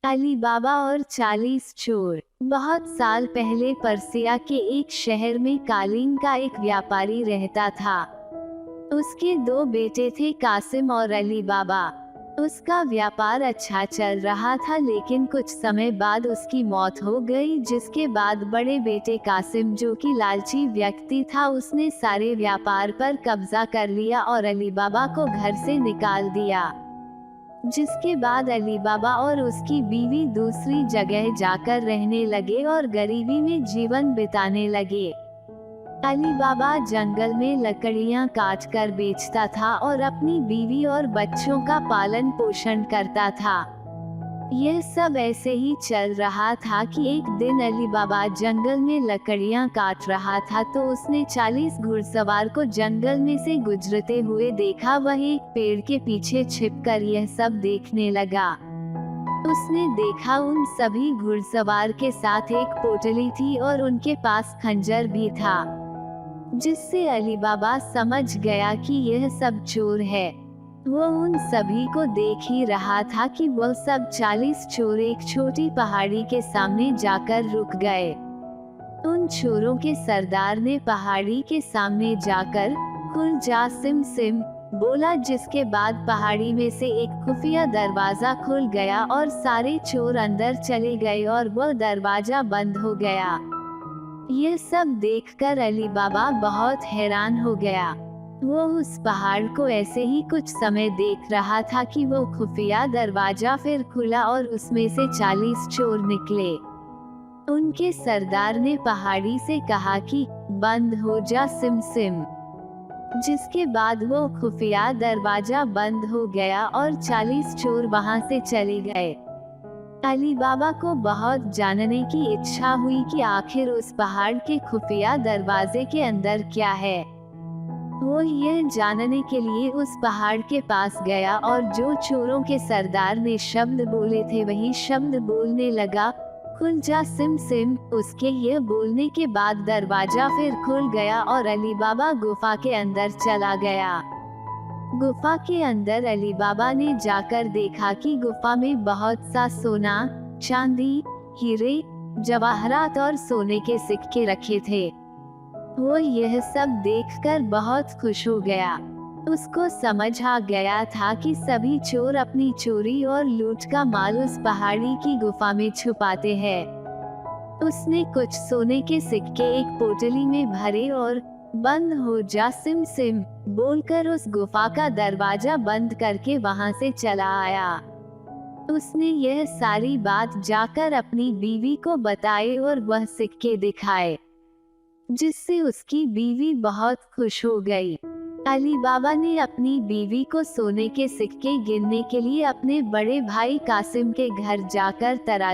अली बाबा और 40 चोर। बहुत साल पहले पर्सिया के एक शहर में कालीन का एक व्यापारी रहता था। उसके दो बेटे थे, कासिम और अली बाबा। उसका व्यापार अच्छा चल रहा था, लेकिन कुछ समय बाद उसकी मौत हो गई, जिसके बाद बड़े बेटे कासिम, जो कि लालची व्यक्ति था, उसने सारे व्यापार पर कब्जा कर लिया और अली बाबा को घर से निकाल दिया। जिसके बाद अली बाबा और उसकी बीवी दूसरी जगह जाकर रहने लगे और गरीबी में जीवन बिताने लगे। अली बाबा जंगल में लकड़ियां काट कर बेचता था और अपनी बीवी और बच्चों का पालन पोषण करता था। यह सब ऐसे ही चल रहा था कि एक दिन अली बाबा जंगल में लकड़ियां काट रहा था, तो उसने 40 घुड़सवार को जंगल में से गुजरते हुए देखा। वह एक पेड़ के पीछे छिपकर यह सब देखने लगा। उसने देखा उन सभी घुड़सवार के साथ एक पोटली थी और उनके पास खंजर भी था, जिससे अली बाबा समझ गया कि यह सब चोर है। वो उन सभी को देख ही रहा था कि वह सब 40 चोर एक छोटी पहाड़ी के सामने जाकर रुक गए। उन चोरों के सरदार ने पहाड़ी के सामने जाकर खुल जा सिम सिम बोला, जिसके बाद पहाड़ी में से एक खुफिया दरवाजा खुल गया और सारे चोर अंदर चले गए और वह दरवाजा बंद हो गया। यह सब देखकर अली बाबा बहुत हैरान हो गया। वो उस पहाड़ को ऐसे ही कुछ समय देख रहा था कि वो खुफिया दरवाजा फिर खुला और उसमें से 40 चोर निकले। उनके सरदार ने पहाड़ी से कहा कि बंद हो जा सिम सिम, जिसके बाद वो खुफिया दरवाजा बंद हो गया और 40 चोर वहां से चले गए। अली बाबा को बहुत जानने की इच्छा हुई कि आखिर उस पहाड़ के खुफिया दरवाजे के अंदर क्या है। वो यह जानने के लिए उस पहाड़ के पास गया और जो चोरों के सरदार ने शब्द बोले थे वही शब्द बोलने लगा, खुल जा सिम सिम। उसके यह बोलने के बाद दरवाजा फिर खुल गया और अली बाबा गुफा के अंदर चला गया। गुफा के अंदर अली बाबा ने जाकर देखा कि गुफा में बहुत सा सोना, चांदी, हीरे, जवाहरात और सोने के सिक्के रखे थे। वो यह सब देखकर बहुत खुश हो गया। उसको समझ आ गया था कि सभी चोर अपनी चोरी और लूट का माल उस पहाड़ी की गुफा में छुपाते हैं। उसने कुछ सोने के सिक्के एक पोटली में भरे और बंद हो जा सिम सिम बोलकर उस गुफा का दरवाजा बंद करके वहां से चला आया। उसने यह सारी बात जाकर अपनी बीवी को बताई और वह सिक्के दिखाए, जिससे उसकी बीवी बहुत खुश हो गई। अली बाबा ने अपनी बीवी को सोने के सिक्के गिनने के लिए अपने बड़े भाई कासिम के घर जाकर तराजू